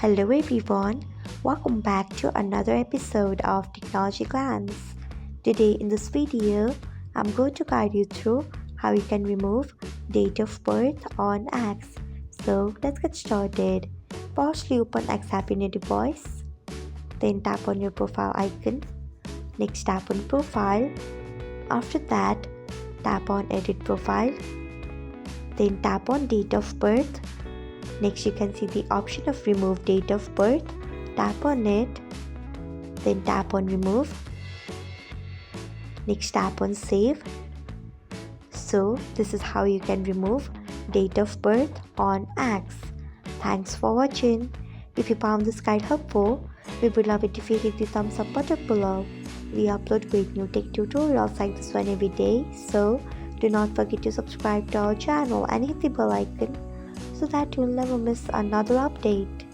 Hello everyone, welcome back to another episode of Technologyglance. Today in this video, I'm going to guide you through how you can remove date of birth on X. So let's get started. Firstly, open X app in your device. Then tap on your profile icon. Next tap on profile. After that, tap on edit profile. Then tap on date of birth. Next you can see the option of remove date of birth. Tap on it, then tap on remove. Next tap on save. So this is how you can remove date of birth on X. Thanks for watching. If you found this guide helpful, we would love it if you hit the thumbs up button below. We upload great new tech tutorials like this one every day, so do not forget to subscribe to our channel and hit the bell icon so that you'll never miss another update.